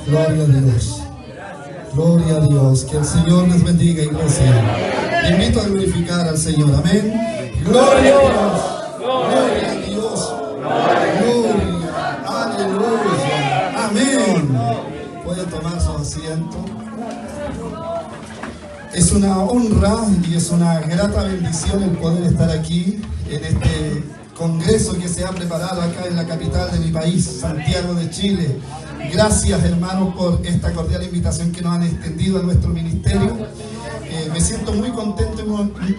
Gloria a Dios. Gloria a Dios. Que el Señor les bendiga, iglesia. Te invito a glorificar al Señor. Amén. Gloria a Dios. Gloria a Dios. Gloria. Aleluya. Amén. Puede tomar su asiento. Es una honra y es una grata bendición el poder estar aquí en este congreso que se ha preparado acá en la capital de mi país, Santiago de Chile. Gracias, hermanos, por esta cordial invitación que nos han extendido a nuestro ministerio. Me siento muy contento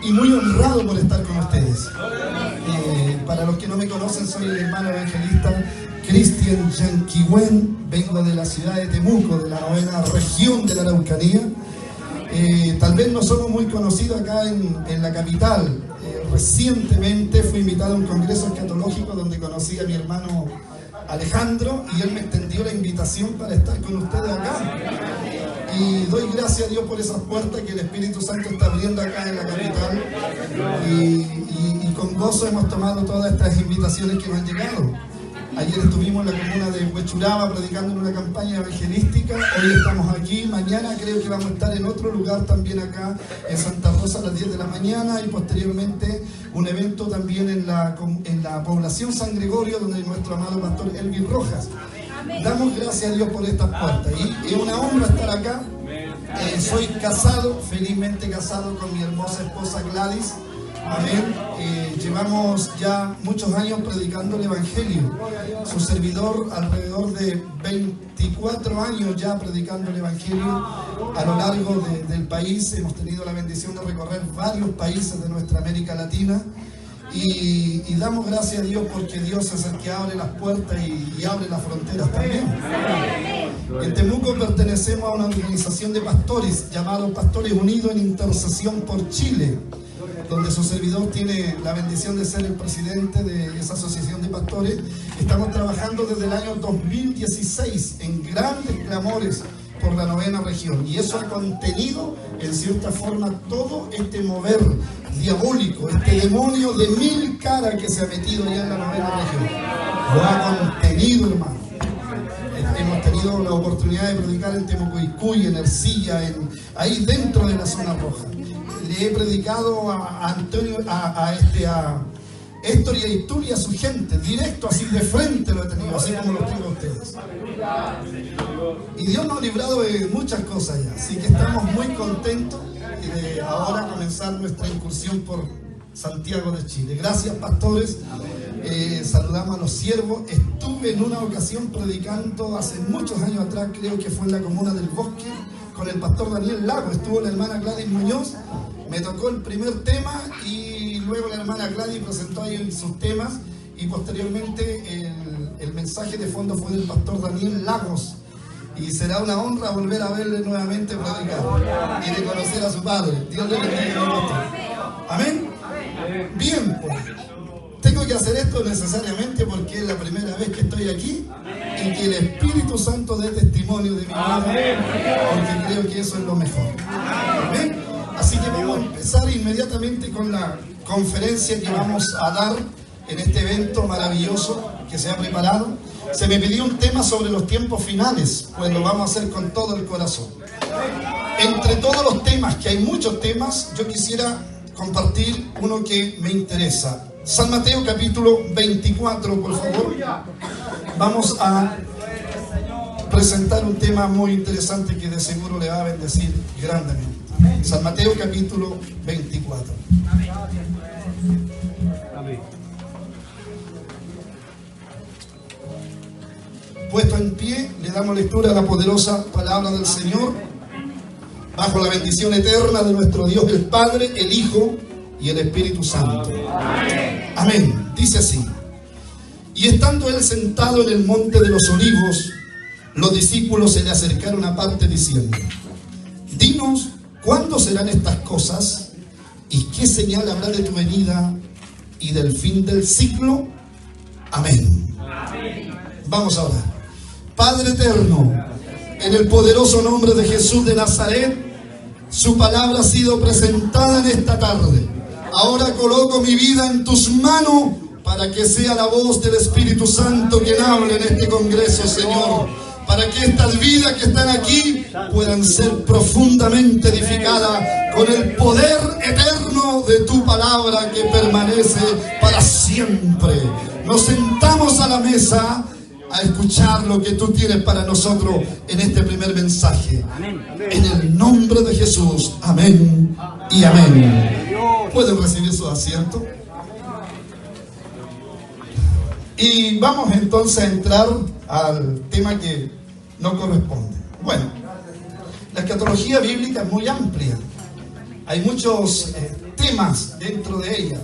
y muy honrado por estar con ustedes. Para los que no me conocen, soy el hermano evangelista Cristian Yanquihuen. Vengo de la ciudad de Temuco, de la 9ª región de la Araucanía. Tal vez no somos muy conocidos acá en la capital. Recientemente fui invitado a un congreso escatológico donde conocí a mi hermano Alejandro y él me extendió la invitación para estar con ustedes acá. Y doy gracias a Dios por esas puertas que el Espíritu Santo está abriendo acá en la capital. Y con gozo hemos tomado todas estas invitaciones que nos han llegado. Ayer estuvimos en la comuna de Huechuraba predicando en una campaña evangelística. Hoy estamos aquí. Mañana creo que vamos a estar en otro lugar también acá en Santa Rosa a las 10 de la mañana. Y posteriormente un evento también en la población San Gregorio, donde nuestro amado pastor Elvin Rojas. Damos gracias a Dios por estas puertas. Y es una honra estar acá. Soy casado, felizmente casado con mi hermosa esposa Gladys. Amén. Llevamos ya muchos años predicando el Evangelio. Su servidor alrededor de 24 años ya predicando el Evangelio a lo largo del país. Hemos tenido la bendición de recorrer varios países de nuestra América Latina. Y damos gracias a Dios porque Dios es el que abre las puertas y abre las fronteras también. En Temuco pertenecemos a una organización de pastores llamado Pastores Unidos en Intercesión por Chile, donde su servidor tiene la bendición de ser el presidente de esa asociación de pastores. Estamos trabajando desde el año 2016 en grandes clamores por la 9ª región, y eso ha contenido en cierta forma todo este mover diabólico, este demonio de 1000 caras que se ha metido ya en la 9ª región. Lo ha contenido, hermano. Hemos tenido la oportunidad de predicar en Temucoicuy, en Ercilla, ahí dentro de la zona roja. Le he predicado a Héctor y a Itul y a su gente, directo, así de frente lo he tenido, así como lo tengo a ustedes. Y Dios nos ha librado de muchas cosas ya, así que estamos muy contentos de ahora comenzar nuestra incursión por Santiago de Chile. Gracias, pastores. Saludamos a los siervos. Estuve en una ocasión predicando hace muchos años atrás, creo que fue en la comuna del Bosque, con el pastor Daniel Lago. Estuvo la hermana Gladys Muñoz. Me tocó el primer tema y luego la hermana Gladys presentó ahí sus temas, y posteriormente el mensaje de fondo fue del pastor Daniel Lagos. Y será una honra volver a verle nuevamente predicar y de conocer a su padre. Dios le bendiga. Amén. Bien, pues tengo que hacer esto necesariamente porque es la primera vez que estoy aquí y que el Espíritu Santo dé testimonio de mi vida, porque creo que eso es lo mejor. Amén. Así que vamos a empezar inmediatamente con la conferencia que vamos a dar en este evento maravilloso que se ha preparado. Se me pidió un tema sobre los tiempos finales, pues lo vamos a hacer con todo el corazón. Entre todos los temas, que hay muchos temas, yo quisiera compartir uno que me interesa. San Mateo capítulo 24, por favor. Vamos a presentar un tema muy interesante que de seguro le va a bendecir grandemente. San Mateo capítulo 24. Puesto en pie, le damos lectura a la poderosa palabra del Señor, bajo la bendición eterna de nuestro Dios, el Padre, el Hijo y el Espíritu Santo. Amén. Dice así: y estando él sentado en el monte de los olivos, los discípulos se le acercaron aparte diciendo: dinos, ¿cuándo serán estas cosas? ¿Y qué señal habrá de tu venida y del fin del siglo? Amén. Vamos a orar. Padre eterno, en el poderoso nombre de Jesús de Nazaret, su palabra ha sido presentada en esta tarde. Ahora coloco mi vida en tus manos para que sea la voz del Espíritu Santo quien hable en este congreso, Señor. para que estas vidas que están aquí puedan ser profundamente edificadas con el poder eterno de tu palabra que permanece para siempre. Nos sentamos a la mesa a escuchar lo que tú tienes para nosotros en este primer mensaje. En el nombre de Jesús, amén y amén. ¿Pueden recibir su asiento? Y vamos entonces a entrar al tema que no corresponde. Bueno, la escatología bíblica es muy amplia. Hay muchos temas dentro de ella.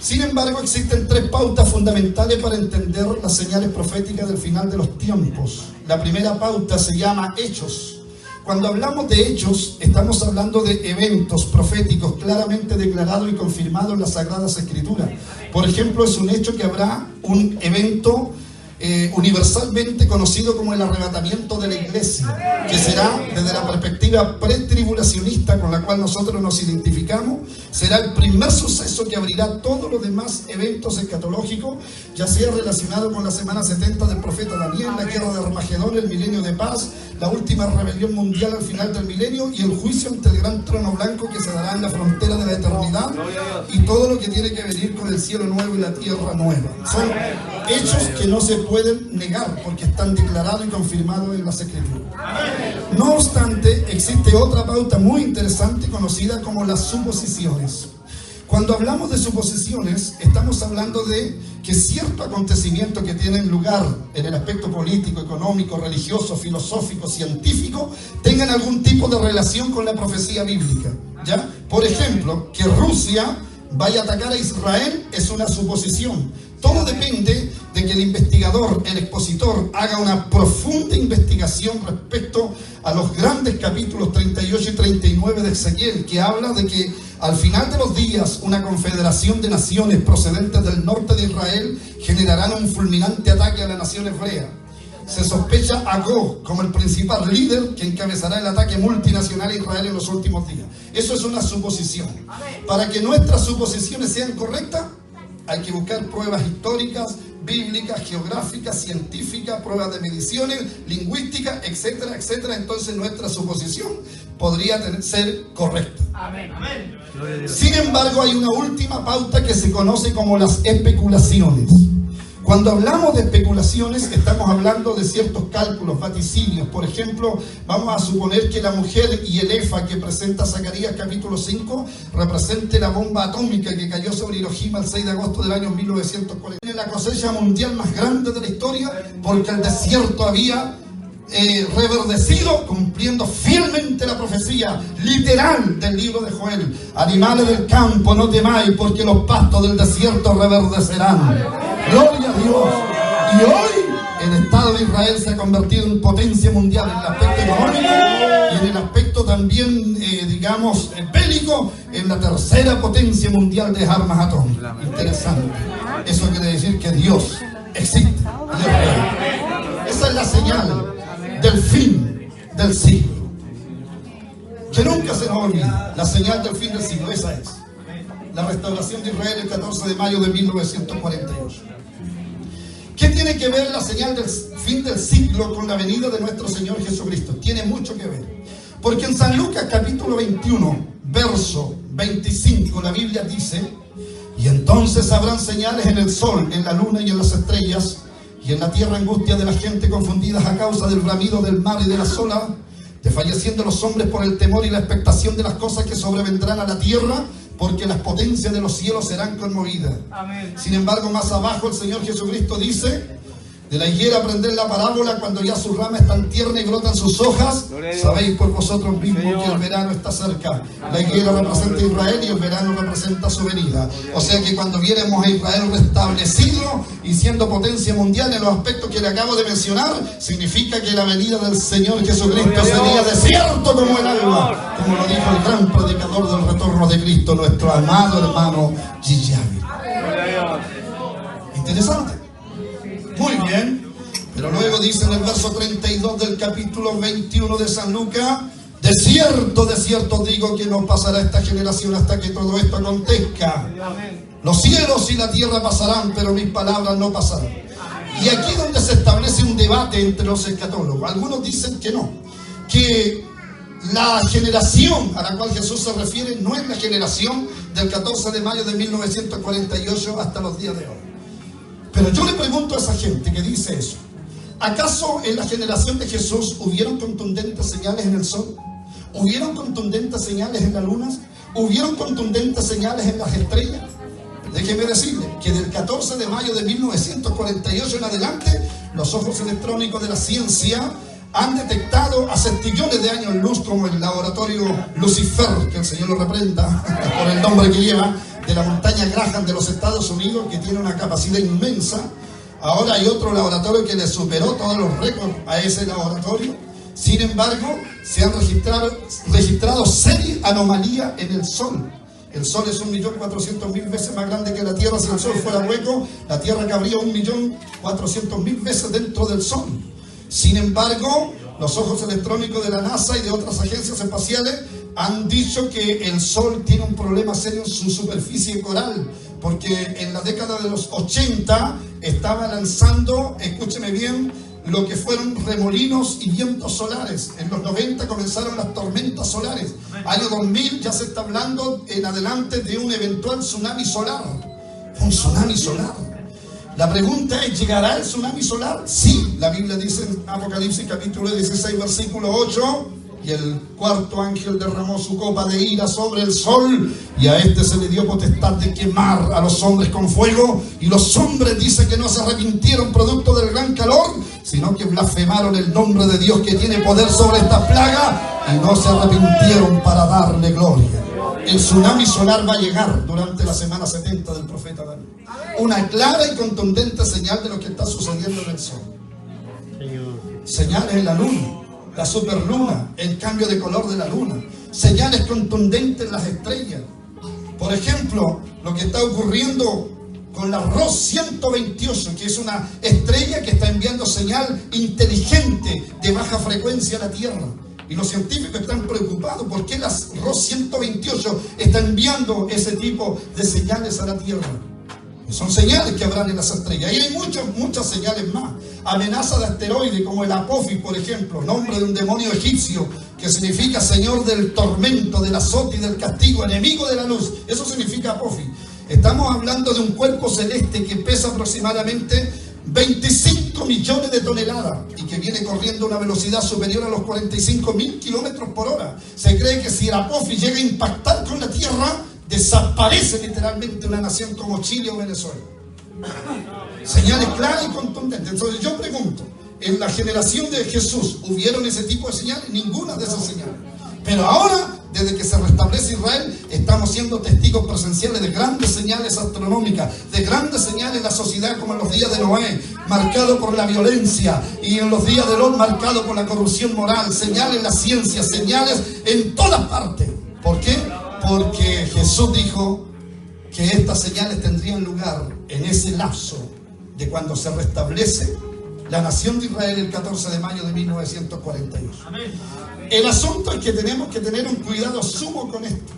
Sin embargo, existen tres pautas fundamentales para entender las señales proféticas del final de los tiempos. La primera pauta se llama hechos. Cuando hablamos de hechos, estamos hablando de eventos proféticos claramente declarados y confirmados en las Sagradas Escrituras. Por ejemplo, es un hecho que habrá un evento universalmente conocido como el arrebatamiento de la iglesia, que será desde la perspectiva pretribulacionista con la cual nosotros nos identificamos, será el primer suceso que abrirá todos los demás eventos escatológicos, ya sea relacionado con la semana 70 del profeta Daniel, la guerra de Armagedón, el milenio de paz, la última rebelión mundial al final del milenio y el juicio ante el gran trono blanco que se dará en la frontera de la eternidad, y todo lo que tiene que venir con el cielo nuevo y la tierra nueva. Son hechos que no se pueden negar porque están declarados y confirmados en las Escrituras. No obstante, existe otra pauta muy interesante conocida como las suposiciones. Cuando hablamos de suposiciones, estamos hablando de que ciertos acontecimientos que tienen lugar en el aspecto político, económico, religioso, filosófico, científico, tengan algún tipo de relación con la profecía bíblica, ¿ya? Por ejemplo, que Rusia vaya a atacar a Israel es una suposición. Todo depende de que el investigador, el expositor, haga una profunda investigación respecto a los grandes capítulos 38 y 39 de Ezequiel, que habla de que al final de los días una confederación de naciones procedentes del norte de Israel generarán un fulminante ataque a la nación hebrea. Se sospecha a Gog como el principal líder que encabezará el ataque multinacional a Israel en los últimos días. Eso es una suposición. Para que nuestras suposiciones sean correctas, hay que buscar pruebas históricas, bíblicas, geográficas, científicas, pruebas de mediciones, lingüísticas, etcétera, etcétera. Entonces nuestra suposición podría ser correcta. Amén. Sin embargo, hay una última pauta que se conoce como las especulaciones. Cuando hablamos de especulaciones, estamos hablando de ciertos cálculos, vaticinios. Por ejemplo, vamos a suponer que la mujer y el efa que presenta Zacarías capítulo 5 represente la bomba atómica que cayó sobre Hiroshima el 6 de agosto del año 1940. Tiene la cosecha mundial más grande de la historia porque el desierto había reverdecido, cumpliendo fielmente la profecía literal del libro de Joel. Animales del campo, no temáis, porque los pastos del desierto reverdecerán. Gloria a Dios. Y hoy el Estado de Israel se ha convertido en potencia mundial en el aspecto económico y en el aspecto también, digamos, bélico, en la tercera potencia mundial de armas atómicas. Interesante. Eso quiere decir que Dios existe. Esa es la señal del fin del siglo. Que nunca se nos olvide. La señal del fin del siglo, esa es. La restauración de Israel el 14 de mayo de 1948. ¿Qué tiene que ver la señal del fin del siglo con la venida de nuestro Señor Jesucristo? Tiene mucho que ver. Porque en San Lucas capítulo 21, verso 25, la Biblia dice: y entonces habrán señales en el sol, en la luna y en las estrellas, y en la tierra angustia de la gente confundidas a causa del bramido del mar y de las olas, desfalleciendo los hombres por el temor y la expectación de las cosas que sobrevendrán a la tierra, porque las potencias de los cielos serán conmovidas. Amén. Sin embargo, más abajo el Señor Jesucristo dice: de la higuera aprended la parábola, cuando ya sus ramas están tiernas y brotan sus hojas, sabéis por vosotros mismos que el verano está cerca. La higuera representa a Israel y el verano representa su venida. O sea que cuando viéramos a Israel restablecido y siendo potencia mundial en los aspectos que le acabo de mencionar, significa que la venida del Señor Jesucristo sería desierto como el alma, como lo dijo el gran predicador del retorno de Cristo, nuestro amado hermano Gigi Ávila. Interesante. Muy bien, pero luego dice en el verso 32 del capítulo 21 de San Lucas: de cierto os digo que no pasará esta generación hasta que todo esto acontezca. Los cielos y la tierra pasarán, pero mis palabras no pasarán. Y aquí es donde se establece un debate entre los escatólogos. Algunos dicen que no, que la generación a la cual Jesús se refiere no es la generación del 14 de mayo de 1948 hasta los días de hoy. Pero yo le pregunto a esa gente que dice eso, ¿acaso en la generación de Jesús hubieron contundentes señales en el sol? ¿Hubieron contundentes señales en las lunas? ¿Hubieron contundentes señales en las estrellas? Déjeme decirle que del 14 de mayo de 1948 en adelante, los ojos electrónicos de la ciencia han detectado hace trillones de años luz, como el laboratorio Lucifer, que el Señor lo reprenda por el nombre que lleva, de la montaña Graham de los Estados Unidos, que tiene una capacidad inmensa. Ahora hay otro laboratorio que le superó todos los récords a ese laboratorio. Sin embargo, se han registrado serias anomalías en el Sol. El Sol es 1.400.000 veces más grande que la Tierra. Si el Sol fuera hueco, la Tierra cabría 1.400.000 veces dentro del Sol. Sin embargo, los ojos electrónicos de la NASA y de otras agencias espaciales han dicho que el Sol tiene un problema serio en su superficie coral, porque en la década de los 80 estaba lanzando, escúcheme bien, lo que fueron remolinos y vientos solares. En los 90 comenzaron las tormentas solares. Año 2000 ya se está hablando en adelante de un eventual tsunami solar. Un tsunami solar. La pregunta es, ¿llegará el tsunami solar? Sí, la Biblia dice en Apocalipsis capítulo 16 versículo 8, y el cuarto ángel derramó su copa de ira sobre el sol, y a este se le dio potestad de quemar a los hombres con fuego, y los hombres dice que no se arrepintieron producto del gran calor, sino que blasfemaron el nombre de Dios que tiene poder sobre esta plaga, y no se arrepintieron para darle gloria. El tsunami solar va a llegar durante la semana 70 del profeta Daniel. Una clara y contundente señal de lo que está sucediendo en el sol. Señales en la luna, la superluna, el cambio de color de la luna, señales contundentes en las estrellas. Por ejemplo, lo que está ocurriendo con la ROS 128, que es una estrella que está enviando señal inteligente de baja frecuencia a la Tierra. Y los científicos están preocupados por qué la ROS 128 está enviando ese tipo de señales a la Tierra. Son señales que habrán en las estrellas. Y hay muchas señales más. Amenaza de asteroides, como el Apophis, por ejemplo, nombre de un demonio egipcio que significa señor del tormento, del azote y del castigo, enemigo de la luz. Eso significa Apophis. Estamos hablando de un cuerpo celeste que pesa aproximadamente 25 millones de toneladas y que viene corriendo a una velocidad superior a los 45.000 kilómetros por hora. Se cree que si el Apophis llega a impactar con la Tierra, desaparece literalmente una nación como Chile o Venezuela. Señales claras y contundentes. Entonces yo pregunto, ¿en la generación de Jesús hubieron ese tipo de señales? Ninguna de esas señales. Pero ahora, desde que se restablece Israel, estamos siendo testigos presenciales de grandes señales astronómicas, de grandes señales en la sociedad, como en los días de Noé, marcado por la violencia, y en los días de Lot, marcado por la corrupción moral, señales en la ciencia, señales en todas partes. ¿Por qué? Porque Jesús dijo que estas señales tendrían lugar en ese lapso de cuando se restablece la nación de Israel el 14 de mayo de 1948. Amén. El asunto es que tenemos que tener un cuidado sumo con esto,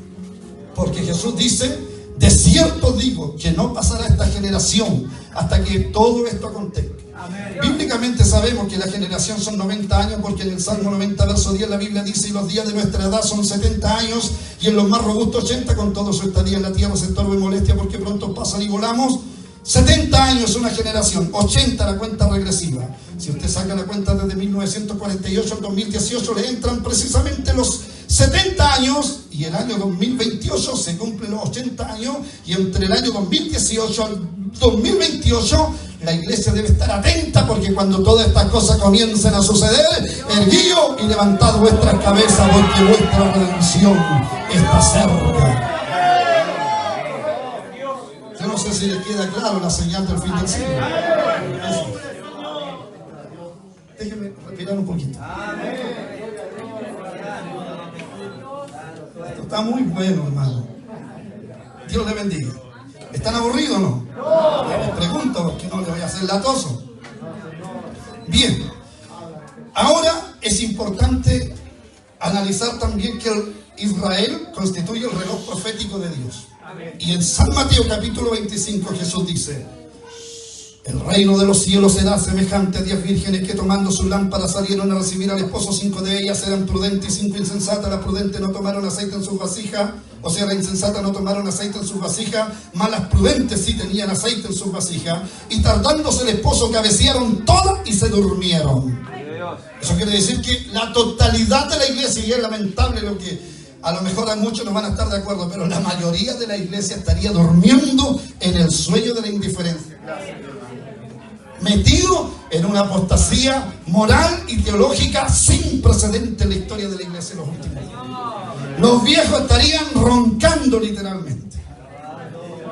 porque Jesús dice, de cierto digo que no pasará esta generación hasta que todo esto acontezca. Amén. Bíblicamente sabemos que la generación son 90 años, porque en el Salmo 90 verso 10 la Biblia dice, y los días de nuestra edad son 70 años, y en los más robustos 80, con todo su estadía en la tierra se estorbo y molestia, porque pronto pasan y volamos. 70 años una generación, 80 la cuenta regresiva. Si usted saca la cuenta desde 1948 al 2018, le entran precisamente los 70 años, y el año 2028 se cumplen los 80 años, y entre el año 2018 al 2028 la iglesia debe estar atenta, porque cuando todas estas cosas comiencen a suceder, erguíos y levantad vuestras cabezas, porque vuestra redención está cerca. Yo no sé si les queda claro la señal del fin del siglo. Déjenme respirar un poquito. Esto está muy bueno, hermano. Dios le bendiga. ¿Están aburridos o no? Les pregunto, que no les voy a hacer latoso. Bien. Ahora es importante analizar también que Israel constituye el reloj profético de Dios. Y en San Mateo capítulo 25 Jesús dice, El reino de los cielos será semejante a 10 vírgenes que tomando sus lámparas salieron a recibir al esposo. 5 de ellas eran prudentes y 5 insensatas. Las prudentes no tomaron aceite en sus vasijas, o sea, las insensatas no tomaron aceite en sus vasijas, mas las prudentes sí tenían aceite en sus vasijas. Y tardándose el esposo, cabecearon todas y se durmieron. Eso quiere decir que la totalidad de la iglesia, y es lamentable lo que a lo mejor a muchos no van a estar de acuerdo, pero la mayoría de la iglesia estaría durmiendo en el sueño de la indiferencia, metido en una apostasía moral y teológica sin precedente en la historia de la iglesia en los últimos días. Los viejos estarían roncando literalmente.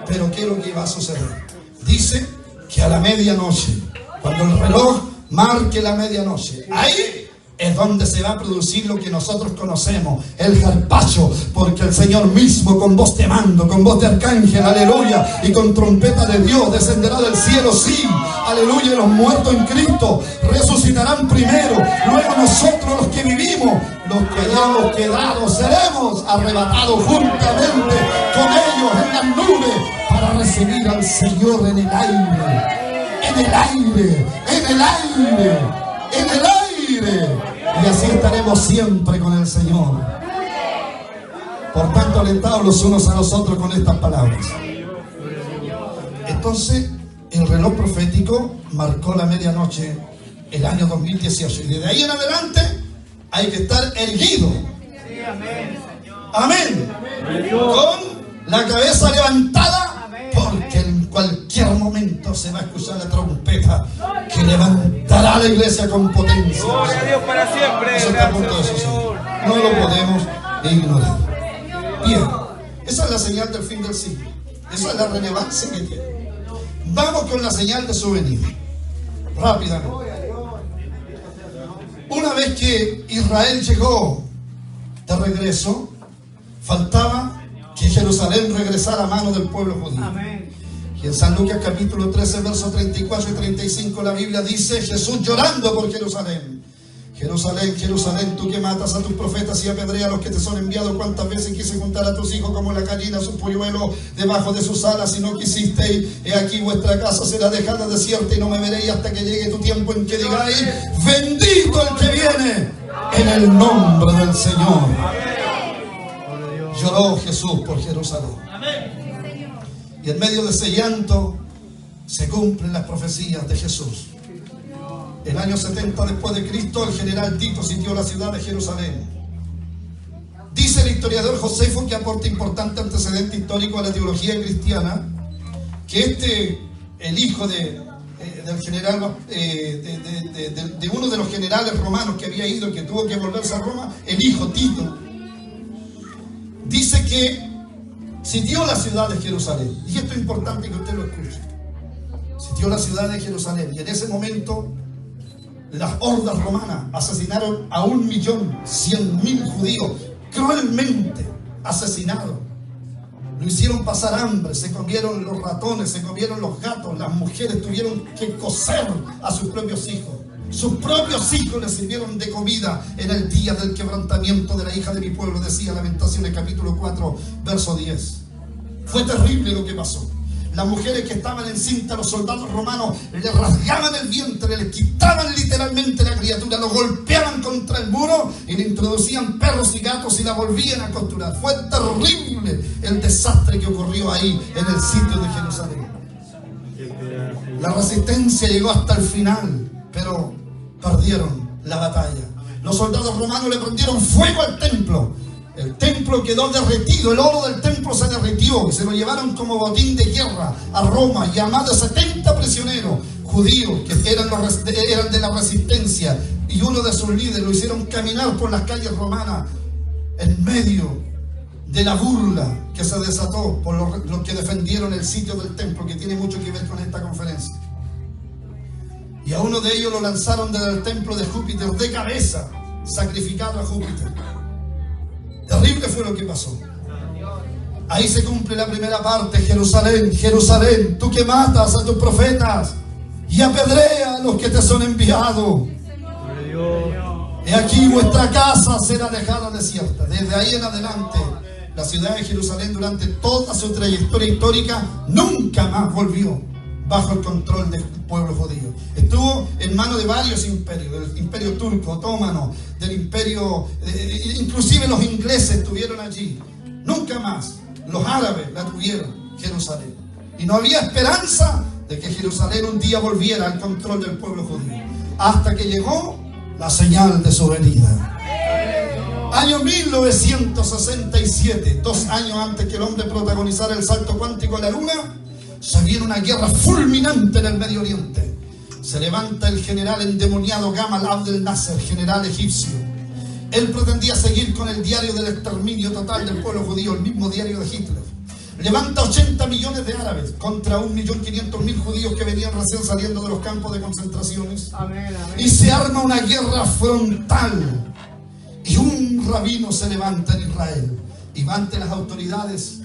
Pero ¿qué es lo que va a suceder? Dice que a la medianoche, cuando el reloj marque la medianoche, ahí es donde se va a producir lo que nosotros conocemos, el jarpacho, porque el Señor mismo, con voz de mando, con voz de arcángel, aleluya, y con trompeta de Dios, descenderá del cielo, sí, aleluya, y los muertos en Cristo resucitarán primero. Luego nosotros, los que vivimos, los que hayamos quedado, seremos arrebatados juntamente con ellos en las nubes para recibir al Señor en el aire, en el aire, en el aire, en el aire. Y así estaremos siempre con el Señor. Por tanto, alentados los unos a los otros con estas palabras. Entonces, el reloj profético marcó la medianoche el año 2018. Y desde ahí en adelante hay que estar erguido. Amén. Con la cabeza levantada, porque en cualquier momento se va a escuchar la trompeta que levantará a la iglesia con potencia. Gloria a Dios para siempre. Eso está a punto de suceder. No lo podemos ignorar. Bien, esa es la señal del fin del siglo. Esa es la relevancia que tiene. Vamos con la señal de su venida. Rápidamente. Una vez que Israel llegó de regreso, faltaba que Jerusalén regresara a mano del pueblo judío. Amén. Y en San Lucas capítulo 13, versos 34 y 35, la Biblia dice: Jesús llorando por Jerusalén. Jerusalén, Jerusalén, tú que matas a tus profetas y apedreas a los que te son enviados. Cuántas veces quise juntar a tus hijos como la gallina a su polluelo debajo de sus alas, y no quisisteis. He aquí vuestra casa será dejada desierta, y no me veréis hasta que llegue tu tiempo en que digáis: bendito el que viene en el nombre del Señor. Lloró Jesús por Jerusalén. Y en medio de ese llanto se cumplen las profecías de Jesús. El año 70 después de Cristo, el general Tito sitió la ciudad de Jerusalén. Dice el historiador Josefo, que aporta importante antecedente histórico a la teología cristiana, que el hijo del general, de uno de los generales romanos que había ido, que tuvo que volverse a Roma, el hijo Tito, dice que sitió la ciudad de Jerusalén. Y esto es importante que usted lo escuche. Sitió la ciudad de Jerusalén, y en ese momento las hordas romanas asesinaron a 1.100.000 judíos, cruelmente asesinados. Lo hicieron pasar hambre, se comieron los ratones, se comieron los gatos. Las mujeres tuvieron que cocer a sus propios hijos. Sus propios hijos les sirvieron de comida en el día del quebrantamiento de la hija de mi pueblo, decía Lamentaciones capítulo 4, verso 10. Fue terrible lo que pasó. Las mujeres que estaban encintas, los soldados romanos le rasgaban el vientre, le quitaban literalmente la criatura, lo golpeaban contra el muro y le introducían perros y gatos y la volvían a costurar. Fue terrible el desastre que ocurrió ahí en el sitio de Jerusalén. La resistencia llegó hasta el final, pero perdieron la batalla. Los soldados romanos le prendieron fuego al templo. El templo quedó derretido, el oro del templo se derritió y se lo llevaron como botín de guerra a Roma, y a más de 70 prisioneros judíos que eran de la resistencia, y uno de sus líderes lo hicieron caminar por las calles romanas en medio de la burla que se desató por los que defendieron el sitio del templo, que tiene mucho que ver con esta conferencia. Y a uno de ellos lo lanzaron desde el templo de Júpiter de cabeza, sacrificado a Júpiter. Terrible fue lo que pasó. Ahí se cumple la primera parte. Jerusalén, Jerusalén, tú que matas a tus profetas y apedreas a los que te son enviados. He aquí vuestra casa será dejada desierta. Desde ahí en adelante, la ciudad de Jerusalén durante toda su trayectoria histórica nunca más volvió bajo el control del pueblo judío. Estuvo en manos de varios imperios, del imperio turco, otomano, del imperio, inclusive los ingleses estuvieron allí. Nunca más los árabes la tuvieron, Jerusalén. Y no había esperanza de que Jerusalén un día volviera al control del pueblo judío, hasta que llegó la señal de su venida. Año 1967, 2 años antes que el hombre protagonizara el salto cuántico a la luna, se viene una guerra fulminante en el Medio Oriente. Se levanta el general endemoniado Gamal Abdel Nasser, general egipcio. Él pretendía seguir con el diario del exterminio total del pueblo judío, el mismo diario de Hitler. Levanta 80 millones de árabes contra 1.500.000 judíos que venían recién saliendo de los campos de concentraciones. Amén, amén. Y se arma una guerra frontal. Y un rabino se levanta en Israel y va ante las autoridades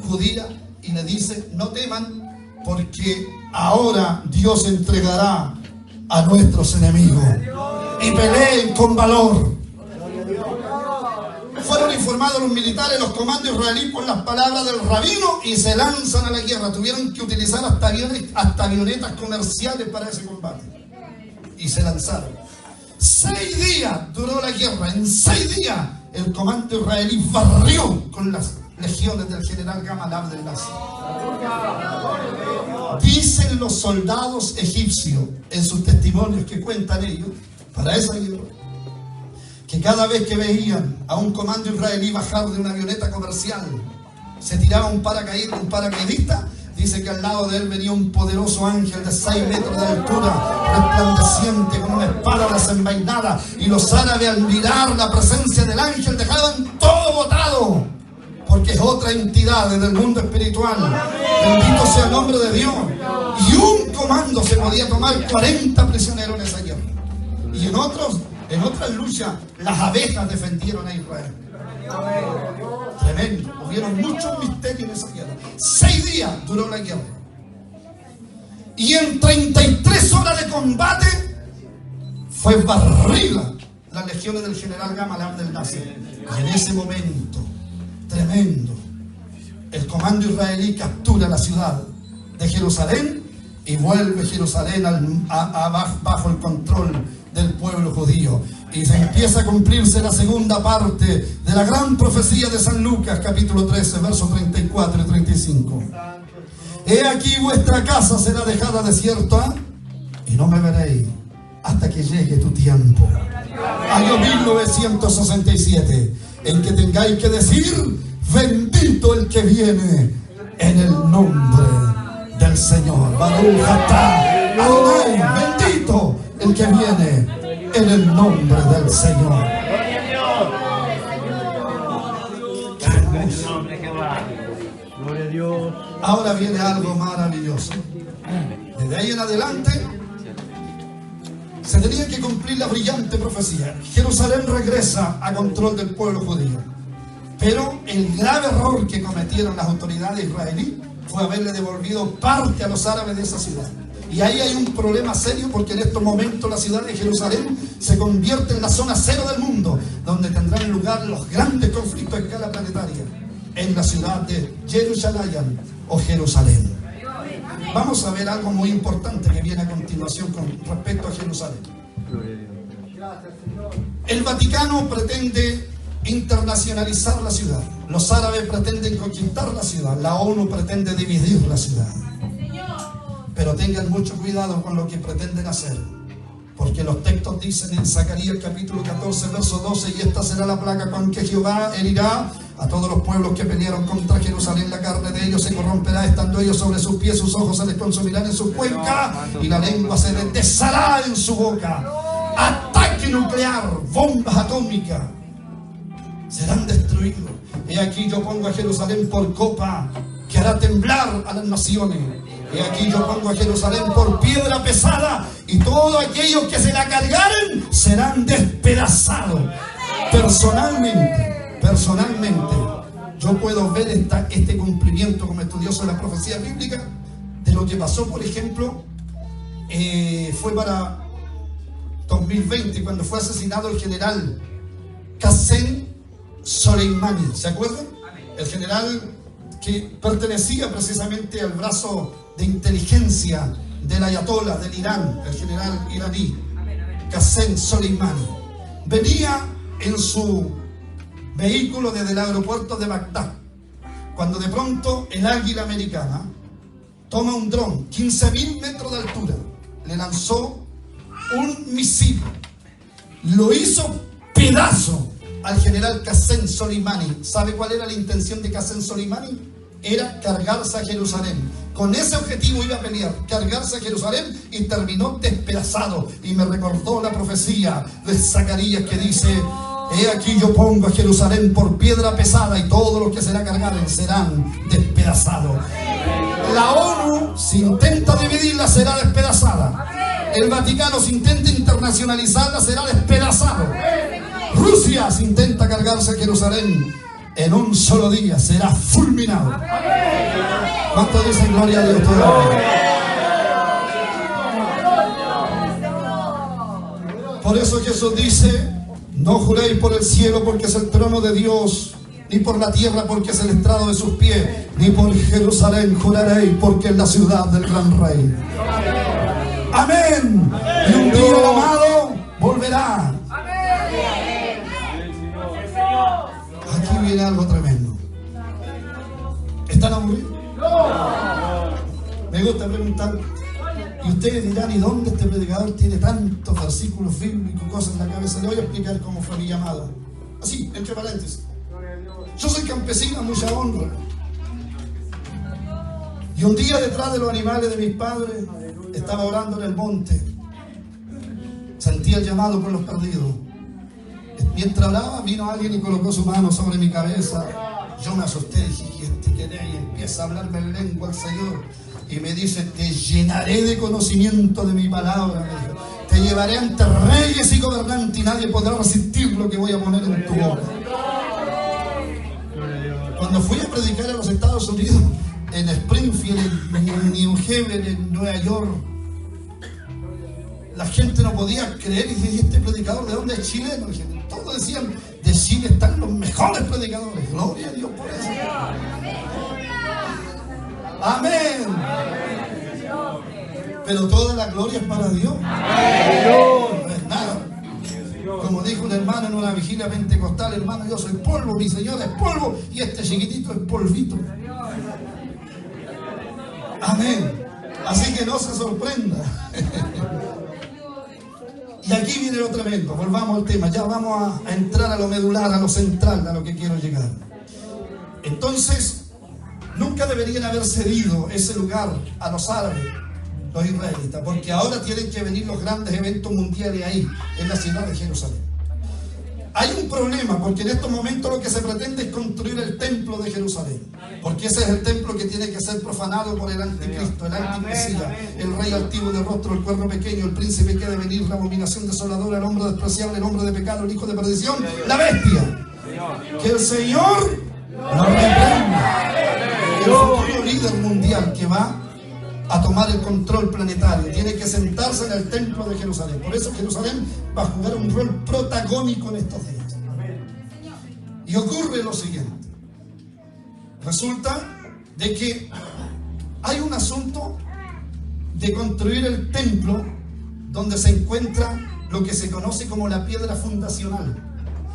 judías y le dice: no teman, porque ahora Dios entregará a nuestros enemigos, y peleen con valor. Fueron informados los militares, los comandos israelíes, por las palabras del rabino, y se lanzan a la guerra. Tuvieron que utilizar hasta avionetas comerciales para ese combate, y se lanzaron. 6 días duró la guerra. En 6 días el comando israelí barrió con las legiones del general Gamal Abdel Nasser. Dicen los soldados egipcios en sus testimonios que cuentan ellos para esa guerra, que cada vez que veían a un comando israelí bajar de una avioneta comercial, se tiraba un paracaidista. Dice que al lado de él venía un poderoso ángel de 6 metros de altura, resplandeciente, con una espada desenvainada. Y los árabes, al mirar la presencia del ángel, dejaban todo botado, porque es otra entidad en el mundo espiritual. Bendito sea el nombre de Dios. Y un comando se podía tomar 40 prisioneros en esa guerra. Y en otras luchas, las abejas defendieron a Israel. Tremendo. Hubieron muchos misterios en esa guerra. 6 días duró la guerra. Y en 33 horas de combate fue barrida las legiones del general Gamal Abdel Nasser. Y en ese momento, tremendo, el comando israelí captura la ciudad de Jerusalén y vuelve Jerusalén bajo el control del pueblo judío. Y se empieza a cumplirse la segunda parte de la gran profecía de San Lucas, capítulo 13, versos 34 y 35. He aquí vuestra casa será dejada desierta y no me veréis hasta que llegue tu tiempo. Año 1967, en que tengáis que decir: bendito el que viene en el nombre del Señor. Baruch atah Adonai, bendito el que viene en el nombre del Señor. Gloria a Dios. Ahora viene algo maravilloso. Desde ahí en adelante se tenía que cumplir la brillante profecía. Jerusalén regresa a control del pueblo judío. Pero el grave error que cometieron las autoridades israelíes fue haberle devolvido parte a los árabes de esa ciudad. Y ahí hay un problema serio, porque en estos momentos la ciudad de Jerusalén se convierte en la zona cero del mundo, donde tendrán lugar los grandes conflictos a escala planetaria, en la ciudad de Jerusalén o Jerusalén. Vamos a ver algo muy importante que viene a continuación con respecto a Jerusalén. El Vaticano pretende internacionalizar la ciudad. Los árabes pretenden conquistar la ciudad. La ONU pretende dividir la ciudad. Pero tengan mucho cuidado con lo que pretenden hacer, porque los textos dicen en Zacarías capítulo 14 verso 12: y esta será la plaga con que Jehová herirá a todos los pueblos que pelearon contra Jerusalén. La carne de ellos se corromperá, estando ellos sobre sus pies, sus ojos se les consumirán en su cuenca, y la lengua se les deshará en su boca. Ataque nuclear, bombas atómicas, serán destruidos. He aquí yo pongo a Jerusalén por copa, que hará temblar a las naciones. He aquí yo pongo a Jerusalén por piedra pesada, y todos aquellos que se la cargaren serán despedazados. Personalmente, yo puedo ver este cumplimiento como estudioso de la profecía bíblica, de lo que pasó, por ejemplo, fue para 2020, cuando fue asesinado el general Qasem Soleimani. ¿Se acuerdan? El general que pertenecía precisamente al brazo de inteligencia del ayatollah del Irán, el general iraní Qasem Soleimani. Venía en su vehículo desde el aeropuerto de Bagdad, cuando de pronto el águila americana toma un dron, 15.000 metros de altura, le lanzó un misil, lo hizo pedazo al general Qasem Soleimani. ¿Sabe cuál era la intención de Qasem Soleimani? Era cargarse a Jerusalén. Con ese objetivo iba a pelear, cargarse a Jerusalén, y terminó despedazado. Y me recordó la profecía de Zacarías que dice: he aquí yo pongo a Jerusalén por piedra pesada, y todos los que se la cargaren serán despedazados. La ONU, si intenta dividirla, será despedazada. El Vaticano, si intenta internacionalizarla, será despedazado. Rusia, si intenta cargarse a Jerusalén, en un solo día será fulminado. ¿Cuántos dicen gloria a Dios todavía? Por eso Jesús dice: no juréis por el cielo, porque es el trono de Dios, ni por la tierra, porque es el estrado de sus pies, ni por Jerusalén juraréis, porque es la ciudad del gran rey. Amén. Y un día el amado volverá. Aquí viene algo tremendo. ¿Están aburridos? Me gusta preguntar. Y ustedes dirán: ¿y dónde este predicador tiene tantos versículos bíblicos, cosas en la cabeza? Le voy a explicar cómo fue mi llamado. Así, entre paréntesis. Yo soy campesino a mucha honra. Y un día, detrás de los animales de mis padres, estaba orando en el monte. Sentí el llamado por los perdidos. Mientras oraba, vino alguien y colocó su mano sobre mi cabeza. Yo me asusté, dije: ¿quién es? Y empieza a hablarme en lengua el Señor. Y me dice: te llenaré de conocimiento de mi palabra. Te llevaré ante reyes y gobernantes, y nadie podrá resistir lo que voy a poner en tu boca. Cuando fui a predicar a los Estados Unidos, en Springfield, en New Haven, en Nueva York, la gente no podía creer. Y dije: ¿este predicador de dónde es chileno? Y todos decían: de Chile están los mejores predicadores. Gloria a Dios por eso. Amén. Pero toda la gloria es para Dios. No es nada. Como dijo un hermano en una vigilia pentecostal: hermano, yo soy polvo, mi Señor es polvo, y este chiquitito es polvito. Amén. Así que no se sorprenda. Y aquí viene lo tremendo. Volvamos al tema. Ya vamos a entrar a lo medular, a lo central, a lo que quiero llegar. Entonces, nunca deberían haber cedido ese lugar a los árabes, los israelitas, porque ahora tienen que venir los grandes eventos mundiales ahí, en la ciudad de Jerusalén. Hay un problema, porque en estos momentos lo que se pretende es construir el templo de Jerusalén, porque ese es el templo que tiene que ser profanado por el anticristo, el antimesías, el rey altivo de rostro, el cuerno pequeño, el príncipe que ha de venir, la abominación desoladora, el hombre despreciable, el hombre de pecado, el hijo de perdición, la bestia. Que el Señor lo reprenda. El futuro líder mundial que va a tomar el control planetario tiene que sentarse en el templo de Jerusalén. Por eso Jerusalén va a jugar un rol protagónico en estos días. Y ocurre lo siguiente: resulta de que hay un asunto de construir el templo donde se encuentra lo que se conoce como la piedra fundacional,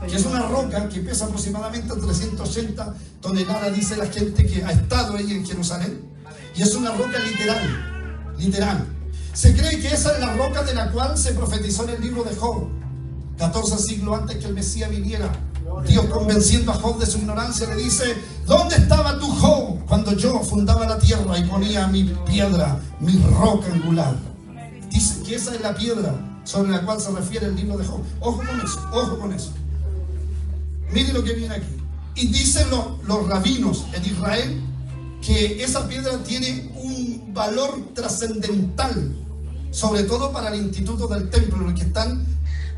que es una roca que pesa aproximadamente 380 toneladas, dice la gente que ha estado ahí en Jerusalén. Y es una roca literal. Se cree que esa es la roca de la cual se profetizó en el libro de Job, 14 siglos antes que el Mesías viniera. Dios, convenciendo a Job de su ignorancia, le dice: ¿dónde estaba tú, Job, cuando yo fundaba la tierra y ponía mi piedra, mi roca angular? Dice que esa es la piedra sobre la cual se refiere el libro de Job. Ojo con eso, ojo con eso. Mire lo que viene aquí. Y dicen los rabinos en Israel que esa piedra tiene un valor trascendental, sobre todo para el instituto del templo, los que están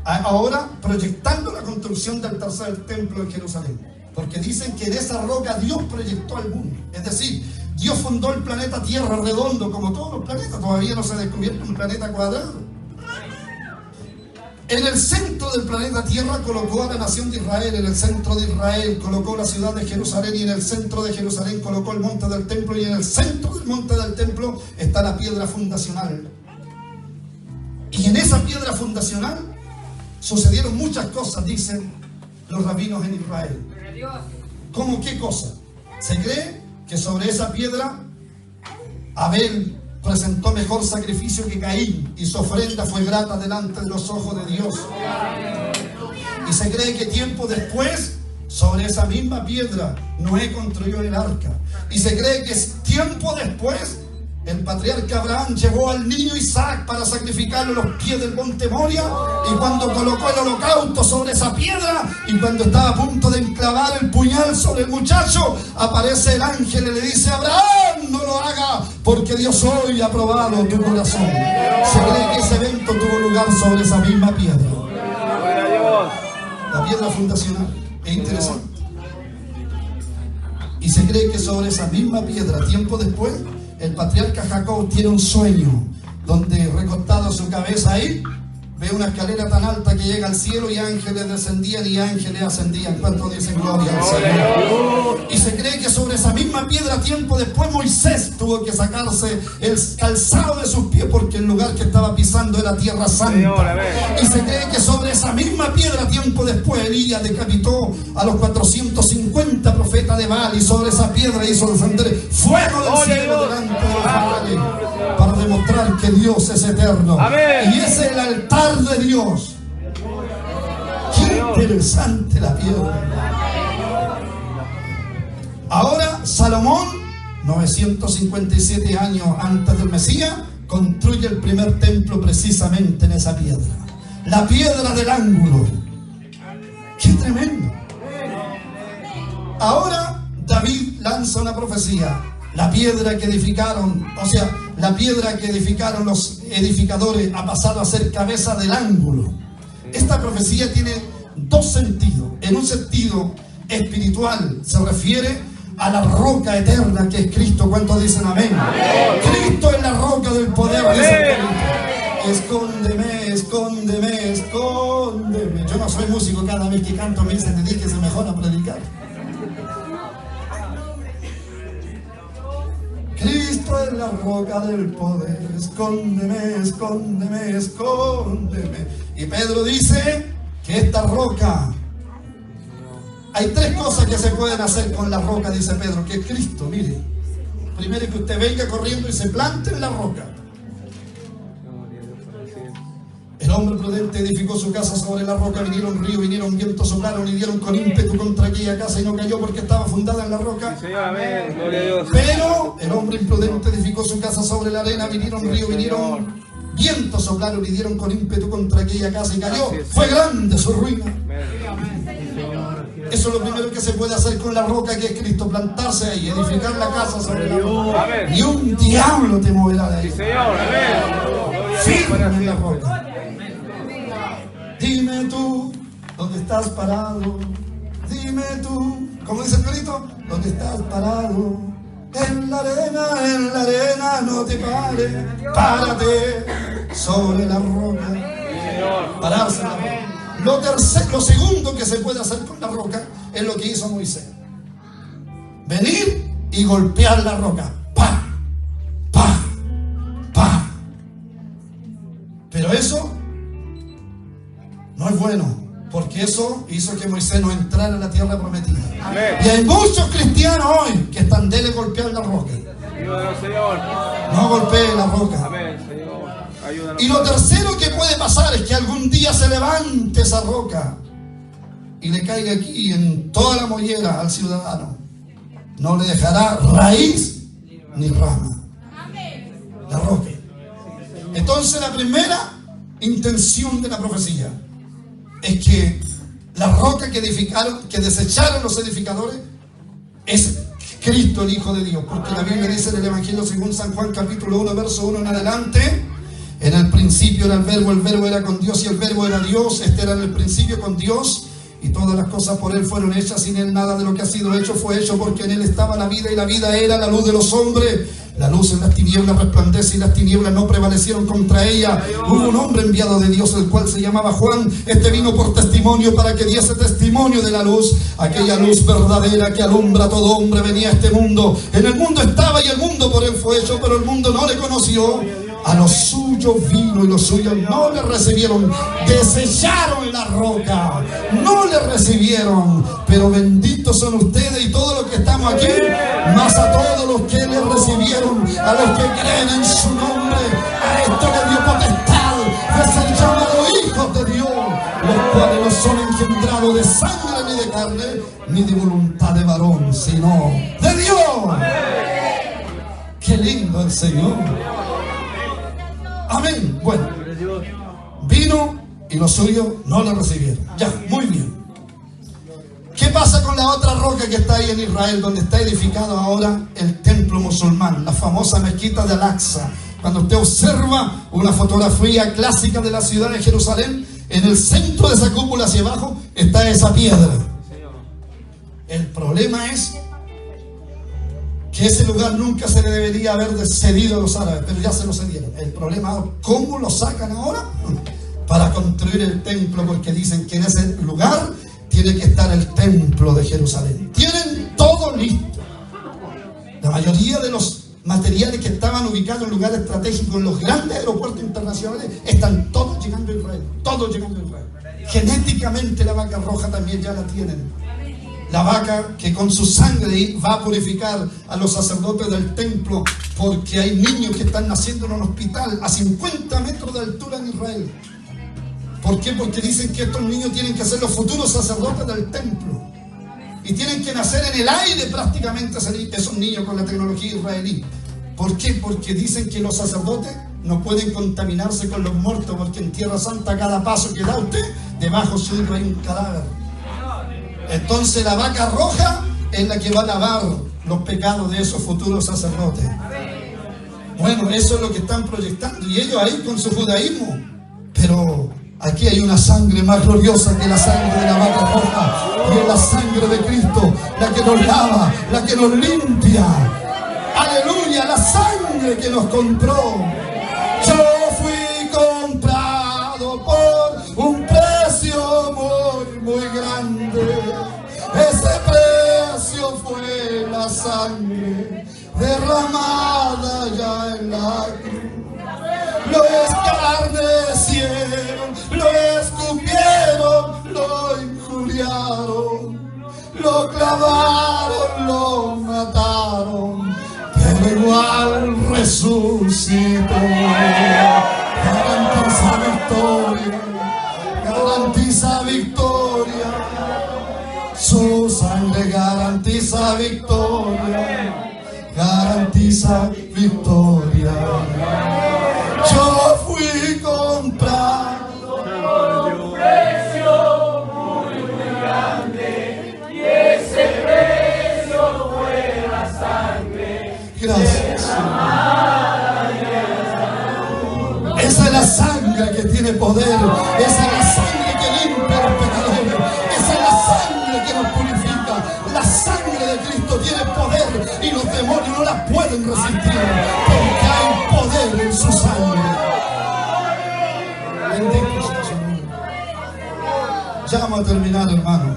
ahora proyectando la construcción del tercer templo de Jerusalén, porque dicen que en esa roca Dios proyectó al mundo. Es decir, Dios fundó el planeta Tierra redondo como todos los planetas. Todavía no se ha descubierto un planeta cuadrado. En el centro del planeta Tierra colocó a la nación de Israel, en el centro de Israel colocó la ciudad de Jerusalén, y en el centro de Jerusalén colocó el monte del templo, y en el centro del monte del templo está la piedra fundacional. Y en esa piedra fundacional sucedieron muchas cosas, dicen los rabinos en Israel. ¿Cómo qué cosa? Se cree que sobre esa piedra Abel presentó mejor sacrificio que Caín, y su ofrenda fue grata delante de los ojos de Dios. Y se cree que tiempo después, sobre esa misma piedra, Noé construyó el arca. Y se cree que tiempo después, el patriarca Abraham llevó al niño Isaac para sacrificarlo a los pies del monte Moria, y cuando colocó el holocausto sobre esa piedra, y cuando estaba a punto de enclavar el puñal sobre el muchacho, aparece el ángel y le dice: Abraham, no lo haga, porque Dios hoy ha probado tu corazón. Se cree que ese evento tuvo lugar sobre esa misma piedra, la piedra fundacional. Es interesante. Y se cree que sobre esa misma piedra, tiempo después, el patriarca Jacob tiene un sueño donde, recostado su cabeza ahí, ve una escalera tan alta que llega al cielo, y ángeles descendían y ángeles ascendían. ¿Cuánto dicen gloria al Señor? Y se cree que sobre esa misma piedra, tiempo después, Moisés tuvo que sacarse el calzado de sus pies, porque el lugar que estaba pisando era tierra santa. Y se cree que sobre esa misma piedra, tiempo después, Elías decapitó a los 450 profetas de Baal, y sobre esa piedra hizo descender fuego del cielo delante de los Baales, para demostrar que Dios es eterno. Y ese es el altar de Dios. Qué interesante la piedra. Ahora Salomón, 957 años antes del Mesías, construye el primer templo precisamente en esa piedra, la piedra del ángulo. ¡Qué tremendo! Ahora David lanza una profecía. La piedra que edificaron, la piedra que edificaron los edificadores ha pasado a ser cabeza del ángulo. Esta profecía tiene dos sentidos. En un sentido espiritual se refiere a la roca eterna que es Cristo. ¿Cuántos dicen amén? Cristo es la roca del poder. Escóndeme, escóndeme, escóndeme. Yo no soy músico, cada vez que canto me dicen: dedíquese mejor a predicar. Cristo es la roca del poder. Escóndeme, escóndeme, escóndeme. Y Pedro dice que esta roca, hay tres cosas que se pueden hacer con la roca, dice Pedro, que es Cristo. Mire, primero que usted venga corriendo y se plante en la roca. El hombre prudente edificó su casa sobre la roca. Vinieron río, vinieron vientos, soplaron y dieron con ímpetu contra aquella casa, y no cayó porque estaba fundada en la roca. Sí, Señor, amén. Gloria a Dios. Pero el hombre imprudente edificó su casa sobre la arena. Vinieron río, vinieron vientos, soplaron y dieron con ímpetu contra aquella casa, y cayó. Fue grande su ruina. Eso es lo primero que se puede hacer con la roca, que es Cristo: plantarse ahí, edificar la casa sobre la roca. Ni un diablo te moverá de ahí. Sí, Señor, amén. Firme en la roca. Dime tú, ¿dónde estás parado? Dime tú, ¿cómo dice el corito? ¿Dónde estás parado? En la arena, no te pares. Párate sobre la roca. Pararse en la roca. Lo segundo que se puede hacer con la roca es lo que hizo Moisés: venir y golpear la roca. ¡Pa! ¡Pa! ¡Pa! Pero eso no es bueno, porque eso hizo que Moisés no entrara en la tierra prometida. Amén. Y hay muchos cristianos hoy que están de golpear la roca. No golpee la roca. Amén, Señor. Y lo tercero que puede pasar es que algún día se levante esa roca y le caiga aquí en toda la mollera al ciudadano. No le dejará raíz ni rama. La roca. Entonces, la primera intención de la profecía es que la roca que desecharon los edificadores es Cristo, el Hijo de Dios. Porque la Biblia dice en el Evangelio según San Juan, capítulo 1, verso 1 en adelante: en el principio era el verbo era con Dios, y el verbo era Dios. Este era en el principio con Dios, y todas las cosas por Él fueron hechas. Sin Él nada de lo que ha sido hecho fue hecho, porque en Él estaba la vida, y la vida era la luz de los hombres. La luz en las tinieblas resplandece y las tinieblas no prevalecieron contra ella. Hubo un hombre enviado de Dios, el cual se llamaba Juan. Este vino por testimonio para que diese testimonio de la luz, aquella luz verdadera que alumbra a todo hombre. Venía a este mundo. En el mundo estaba y el mundo por él fue hecho, pero el mundo no le conoció. A los suyos vino y los suyos no le recibieron. Desecharon la roca, no le recibieron. Pero benditos son ustedes y todos los que estamos aquí, más a todos los que le recibieron, a los que creen en su nombre. A esto le dio potestad de ser llamados hijos de Dios, los cuales no son engendrados de sangre ni de carne, ni de voluntad de varón, sino de Dios. Qué lindo el Señor. Amén. Bueno, vino y los suyos no lo recibieron. Ya, muy bien. ¿Qué pasa con la otra roca que está ahí en Israel, donde está edificado ahora el templo musulmán, la famosa mezquita de Al-Aqsa? Cuando usted observa una fotografía clásica de la ciudad de Jerusalén, en el centro de esa cúpula hacia abajo está esa piedra. El problema es que ese lugar nunca se le debería haber cedido a los árabes, pero ya se lo cedieron. El problema es cómo lo sacan ahora para construir el templo, porque dicen que en ese lugar tiene que estar el templo de Jerusalén. Tienen todo listo. La mayoría de los materiales que estaban ubicados en lugares estratégicos, en los grandes aeropuertos internacionales, están todos llegando a Israel. Todos llegando a Israel. Genéticamente la vaca roja también ya la tienen. La vaca que con su sangre va a purificar a los sacerdotes del templo, porque hay niños que están naciendo en un hospital a 50 metros de altura en Israel. ¿Por qué? Porque dicen que estos niños tienen que ser los futuros sacerdotes del templo. Y tienen que nacer en el aire prácticamente esos niños con la tecnología israelí. ¿Por qué? Porque dicen que los sacerdotes no pueden contaminarse con los muertos, porque en Tierra Santa cada paso que da usted, debajo suyo hay un cadáver. Entonces la vaca roja es la que va a lavar los pecados de esos futuros sacerdotes. Bueno, eso es lo que están proyectando, y ellos ahí con su judaísmo. Pero aquí hay una sangre más gloriosa que la sangre de la vaca roja, y es la sangre de Cristo, la que nos lava, la que nos limpia. Aleluya, la sangre que nos compró. Yo fui comprado por un precio muy, muy grande. Ese precio fue la sangre derramada ya en la cruz. Lo escarnecieron, lo escupieron, lo injuriaron, lo clavaron, lo mataron, pero igual resucitó. Garantiza victoria, garantiza victoria. Su sangre garantiza victoria, garantiza victoria. Yo fui comprado por un precio muy grande, y ese precio fue la sangre. Gracias. Esa es la sangre que tiene poder. Esa es la sangre que limpia a los pecadores. Esa es la sangre que nos purifica. La sangre de Cristo tiene poder, y los demonios no la pueden resistir, porque hay poder en su sangre. Bendito sea su nombre. Ya vamos a terminar, hermano.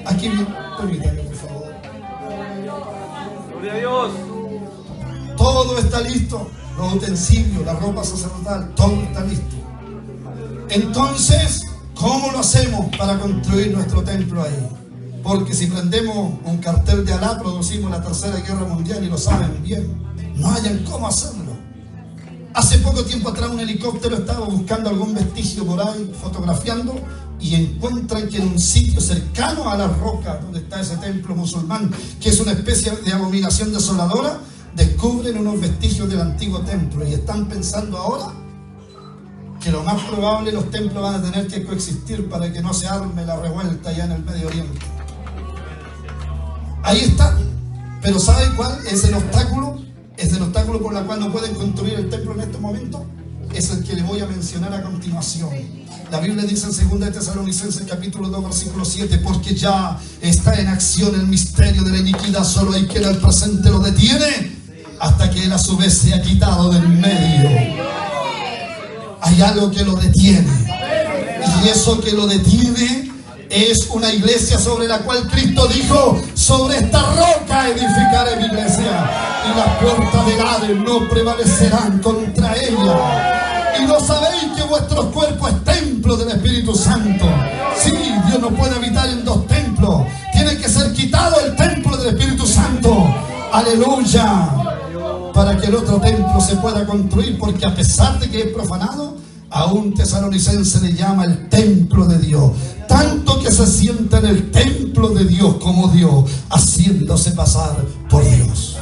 Aquí, permítame, por favor. Gloria a Dios. Todo está listo. Los utensilios, la ropa sacerdotal, todo está listo. Entonces, ¿cómo lo hacemos para construir nuestro templo ahí? Porque si prendemos un cartel de Alá, producimos la Tercera Guerra Mundial, y lo saben bien. No hayan cómo hacerlo. Hace poco tiempo atrás un helicóptero estaba buscando algún vestigio por ahí, fotografiando, y encuentran que en un sitio cercano a la roca donde está ese templo musulmán, que es una especie de abominación desoladora, descubren unos vestigios del antiguo templo, y están pensando ahora que lo más probable los templos van a tener que coexistir para que no se arme la revuelta allá en el Medio Oriente. Ahí está. Pero ¿saben cuál es el obstáculo? Es el obstáculo por el cual no pueden construir el templo en este momento. es el que le voy a mencionar a continuación. La Biblia dice en 2 Tesalonicenses capítulo 2 versículo 7: porque ya está en acción el misterio de la iniquidad, solo hay que en el presente lo detiene hasta que él a su vez se ha quitado del medio. Hay algo que lo detiene, y eso que lo detiene es una iglesia sobre la cual Cristo dijo: sobre esta roca edificaré mi iglesia, y las puertas del Hades no prevalecerán contra ella. Y no sabéis que vuestros cuerpos es templo del Espíritu Santo. Sí, Dios no puede habitar en dos templos. Tiene que ser quitado el templo del Espíritu Santo. Aleluya. Para que el otro templo se pueda construir, porque a pesar de que es profanado, a un tesalonicense le llama el templo de Dios. Tanto que se sienta en el templo de Dios como Dios, haciéndose pasar por Dios.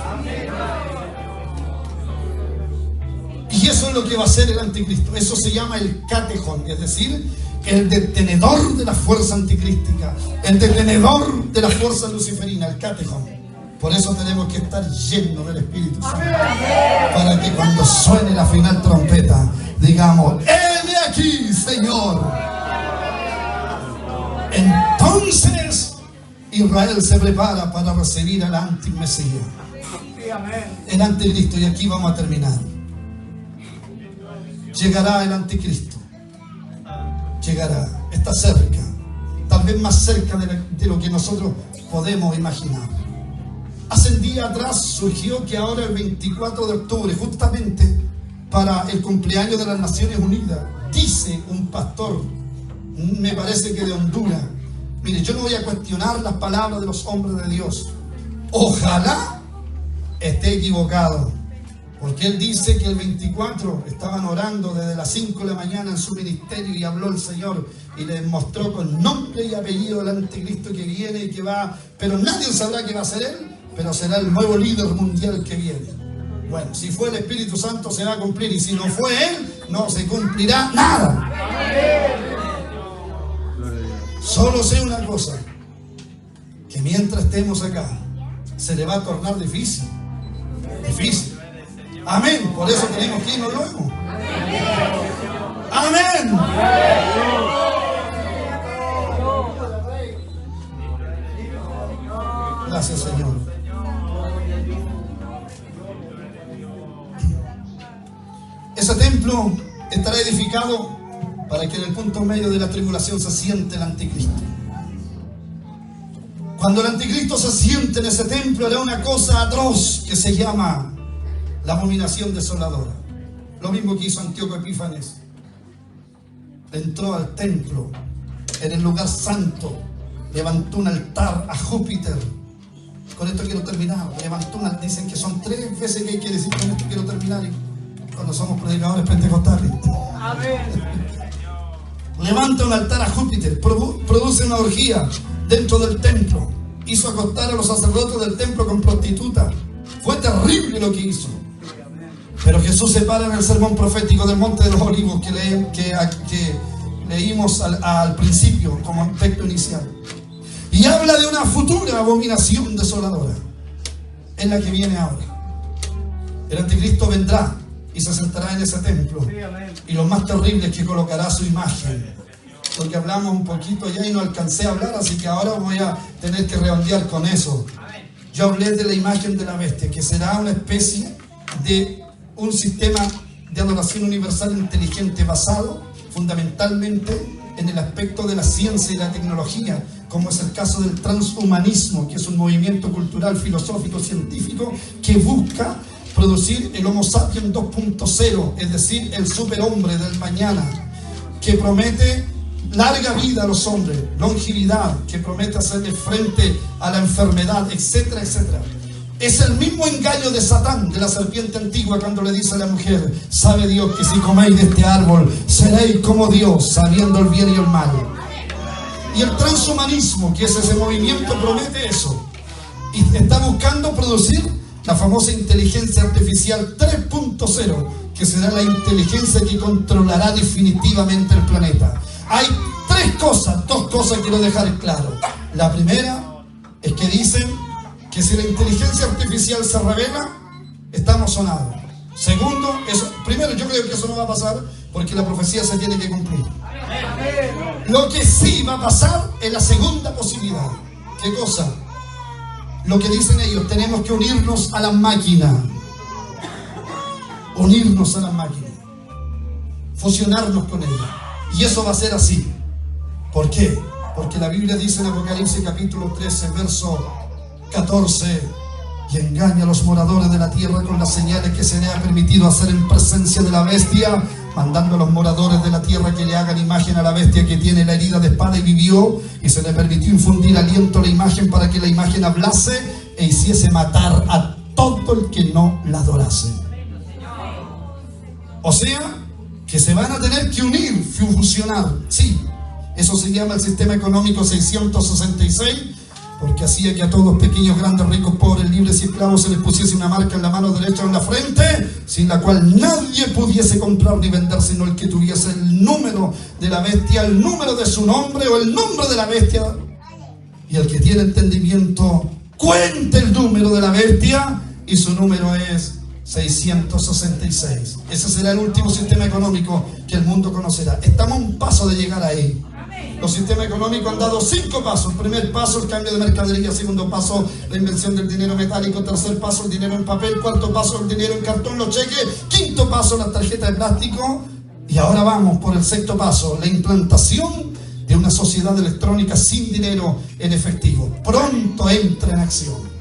Y eso es lo que va a hacer el anticristo. Eso se llama el catejón, es decir, el detenedor de la fuerza anticrística, el detenedor de la fuerza luciferina, el catejón. Por eso tenemos que estar llenos del Espíritu Santo, para que cuando suene la final trompeta digamos: ¡heme aquí, Señor! Entonces Israel se prepara para recibir al antimesías, el anticristo. Y aquí vamos a terminar. Llegará el anticristo, llegará, está cerca, tal vez más cerca de lo que nosotros podemos imaginar. Hace un día atrás surgió que ahora el 24 de octubre, justamente para el cumpleaños de las Naciones Unidas, dice un pastor, me parece que de Honduras: mire, yo no voy a cuestionar las palabras de los hombres de Dios, ojalá esté equivocado, porque él dice que el 24 estaban orando desde las 5 de la mañana en su ministerio, y habló el Señor y les mostró con nombre y apellido el anticristo que viene y que va, pero nadie sabrá que va a ser él, pero será el nuevo líder mundial que viene. Bueno, si fue el Espíritu Santo se va a cumplir, y si no fue él, no se cumplirá nada. Solo sé una cosa, que mientras estemos acá se le va a tornar difícil. Amén. Por eso tenemos que irnos luego. Amén. Gracias, Señor. Ese templo estará edificado para que en el punto medio de la tribulación se siente el anticristo. Cuando el anticristo se siente en ese templo, hará una cosa atroz que se llama la abominación desoladora. Lo mismo que hizo Antíoco Epífanes. Entró al templo, en el lugar santo, levantó un altar a Júpiter. Con esto quiero terminar. Levantó un altar. Dicen que son 3 veces que hay que decir: con esto quiero terminar, cuando somos predicadores pentecostales. Amén. Levanta un altar a Júpiter, produce una orgía dentro del templo, hizo acostar a los sacerdotes del templo con prostitutas. Fue terrible lo que hizo. Pero Jesús se para en el sermón profético del Monte de los Olivos que leímos al principio como aspecto inicial, y habla de una futura abominación desoladora. Es la que viene ahora. El anticristo vendrá y se sentará en ese templo, y lo más terrible es que colocará su imagen. Porque hablamos un poquito ya y no alcancé a hablar, así que ahora voy a tener que redondear con eso. Yo hablé de la imagen de la bestia, que será una especie de un sistema de adoración universal inteligente basado fundamentalmente en el aspecto de la ciencia y la tecnología, como es el caso del transhumanismo, que es un movimiento cultural, filosófico, científico que busca producir el Homo sapiens 2.0, es decir, el superhombre del mañana, que promete larga vida a los hombres, longevidad, que promete hacerle frente a la enfermedad, etcétera, etcétera. Es el mismo engaño de Satán, de la serpiente antigua, cuando le dice a la mujer: sabe Dios que si coméis de este árbol seréis como Dios, sabiendo el bien y el mal. Y el transhumanismo, que es ese movimiento, promete eso, y está buscando producir la famosa inteligencia artificial 3.0, que será la inteligencia que controlará definitivamente el planeta. Hay 2 cosas quiero dejar claro. La primera es que dicen que si la inteligencia artificial se revela, estamos sonados. Segundo, primero yo creo que eso no va a pasar porque la profecía se tiene que cumplir. Lo que sí va a pasar es la segunda posibilidad. ¿Qué cosa? Lo que dicen ellos, tenemos que unirnos a la máquina. Unirnos a la máquina. Fusionarnos con ella. Y eso va a ser así. ¿Por qué? Porque la Biblia dice en Apocalipsis capítulo 13, verso 14: y engaña a los moradores de la tierra con las señales que se le ha permitido hacer en presencia de la bestia, mandando a los moradores de la tierra que le hagan imagen a la bestia que tiene la herida de espada y vivió, y se le permitió infundir aliento a la imagen para que la imagen hablase e hiciese matar a todo el que no la adorase. O sea, que se van a tener que unir, fusionar. Sí, eso se llama el sistema económico 666, porque hacía que a todos, pequeños, grandes, ricos, pobres, libres y esclavos, se les pusiese una marca en la mano derecha o en la frente, sin la cual nadie pudiese comprar ni vender, sino el que tuviese el número de la bestia, el número de su nombre o el nombre de la bestia. Y el que tiene entendimiento, cuente el número de la bestia, y su número es 666. Ese será el último sistema económico que el mundo conocerá. Estamos a un paso de llegar ahí. Los sistemas económicos han dado 5 pasos. El primer paso, el cambio de mercadería. Segundo paso, la invención del dinero metálico. Tercer paso, el dinero en papel. Cuarto paso, el dinero en cartón, los cheques. Quinto paso, las tarjetas de plástico. Y ahora vamos por el sexto paso, la implantación de una sociedad electrónica sin dinero en efectivo. Pronto entra en acción.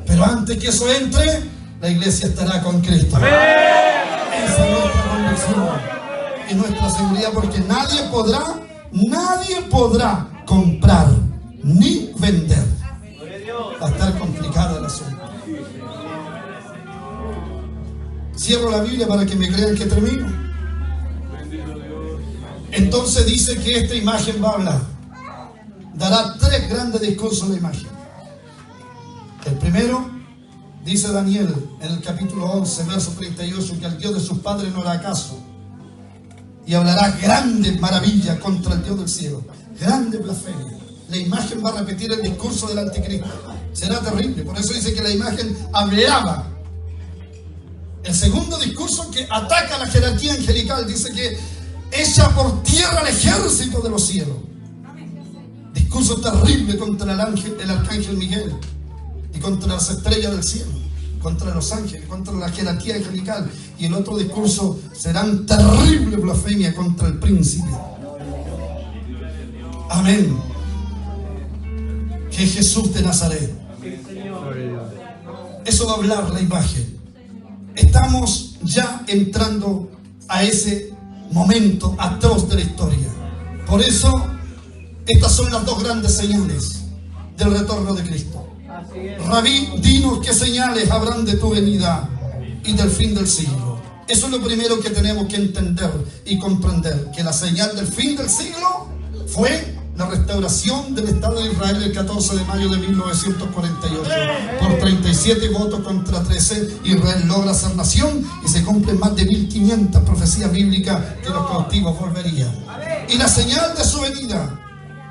Pero antes que eso entre, la iglesia estará con Cristo. Esa es nuestra convicción y nuestra seguridad, porque nadie podrá comprar ni vender. Va a estar complicado el asunto. Cierro la Biblia para que me crean que termino. Entonces dice que esta imagen va a hablar. Dará 3 grandes discursos de imagen. El primero, dice Daniel en el capítulo 11, verso 38, que al Dios de sus padres no hará caso. Y hablará grandes maravillas contra el Dios del cielo. Grande blasfemia. La imagen va a repetir el discurso del anticristo. Será terrible. Por eso dice que la imagen hablaba. El segundo discurso, que ataca la jerarquía angelical, dice que echa por tierra al ejército de los cielos. Discurso terrible contra el arcángel Miguel y contra las estrellas del cielo, contra los ángeles, contra la jerarquía angelical. Y el otro discurso será una terrible blasfemia contra el príncipe. Amén. Que es Jesús de Nazaret. Eso va a hablar la imagen. Estamos ya entrando a ese momento atroz de la historia. Por eso, estas son las 2 grandes señales del retorno de Cristo. Rabí, dinos qué señales habrán de tu venida y del fin del siglo. Eso es lo primero que tenemos que entender y comprender, que la señal del fin del siglo fue la restauración del Estado de Israel el 14 de mayo de 1948. Por 37 votos contra 13, Israel logra ser nación y se cumplen más de 1500 profecías bíblicas que los cautivos volverían. Y la señal de su venida,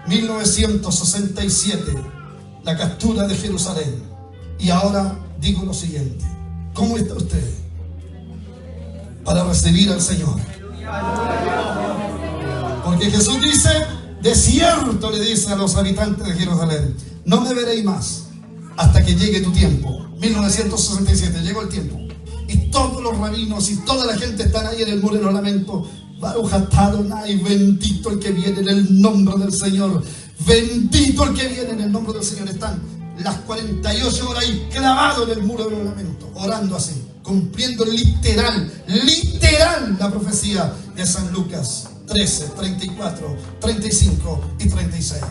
1967, la captura de Jerusalén. Y ahora digo lo siguiente: ¿cómo está usted para recibir al Señor? Porque Jesús dice, de cierto le dice a los habitantes de Jerusalén, no me veréis más hasta que llegue tu tiempo. 1967, llegó el tiempo. Y todos los rabinos y toda la gente están ahí en el muro de los lamentos. Baruch atah Adonai, bendito el que viene en el nombre del Señor. Bendito el que viene en el nombre del Señor. Están las 48 horas ahí clavados en el muro de los lamentos, orando así, cumpliendo literal la profecía de San Lucas 13, 34, 35 y 36.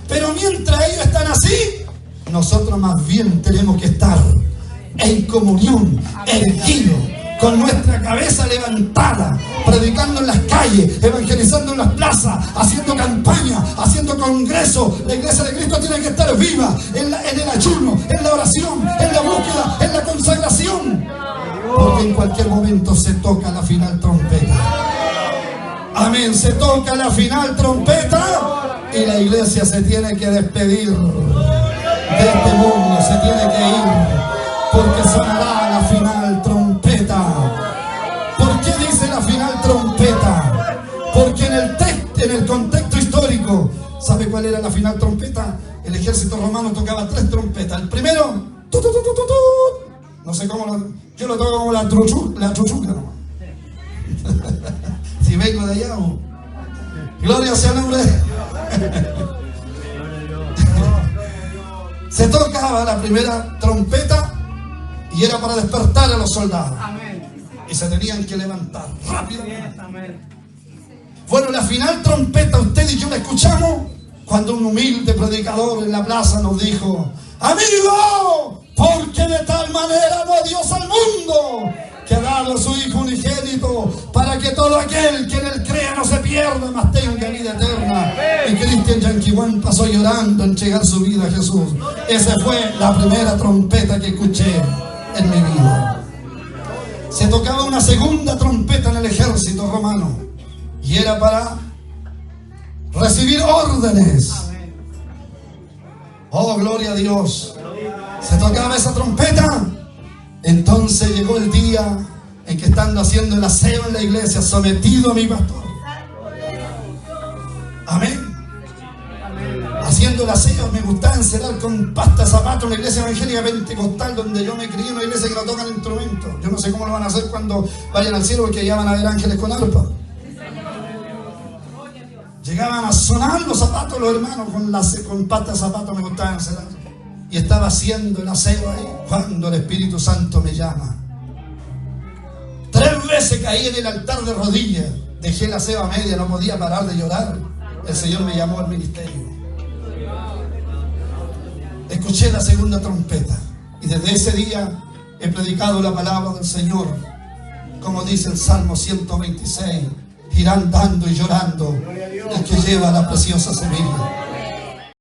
Pero mientras ellos están así, nosotros más bien tenemos que estar en comunión, erguidos, con nuestra cabeza levantada, predicando en las calles, evangelizando en las plazas, haciendo campaña, haciendo congresos. La iglesia de Cristo tiene que estar viva en el ayuno, en la oración, en la búsqueda, en la consagración, porque en cualquier momento se toca la final trompeta. Amén, se toca la final trompeta y la iglesia se tiene que despedir de este mundo se tiene que ir, porque sonará la final trompeta. ¿Por qué dice la final trompeta? Porque en el contexto histórico, ¿sabe cuál era la final trompeta? El ejército romano tocaba 3 trompetas. El primero, tu, tu, tu, tu, tu, tu. No sé cómo, yo lo toco como la chuchuca nomás. Si vengo de allá, gloria sea el nombre. Se tocaba la primera trompeta y era para despertar a los soldados. Y se tenían que levantar rápidamente. Bueno, la final trompeta usted y yo la escuchamos cuando un humilde predicador en la plaza nos dijo: amigo, porque de tal manera amó Dios al mundo que ha dado a su Hijo unigénito, para que todo aquel que en él crea no se pierda, mas tenga vida eterna. Y Cristian Yanquiwan pasó llorando a entregar su vida a Jesús. Esa fue la primera trompeta que escuché en mi vida. Se tocaba una segunda trompeta en el ejército romano y era para recibir órdenes. Oh, gloria a Dios. Se tocaba esa trompeta. Entonces llegó el día en que, estando haciendo el aseo en la iglesia, sometido a mi pastor, amén, haciendo el aseo, me gustaba encerar con pasta de zapato en la iglesia evangélica pentecostal donde yo me crié, una iglesia que no tocan instrumentos. Yo no sé cómo lo van a hacer cuando vayan al cielo, porque ya van a ver ángeles con arpa. Llegaban a sonar los zapatos los hermanos con pasta de zapato, me gustaba encerar. Y estaba haciendo el aseo ahí cuando el Espíritu Santo me llama. 3 veces caí en el altar de rodillas. Dejé el aseo a media, no podía parar de llorar. El Señor me llamó al ministerio. Escuché la segunda trompeta. Y desde ese día he predicado la palabra del Señor. Como dice el Salmo 126. Irán dando y llorando el que lleva la preciosa semilla.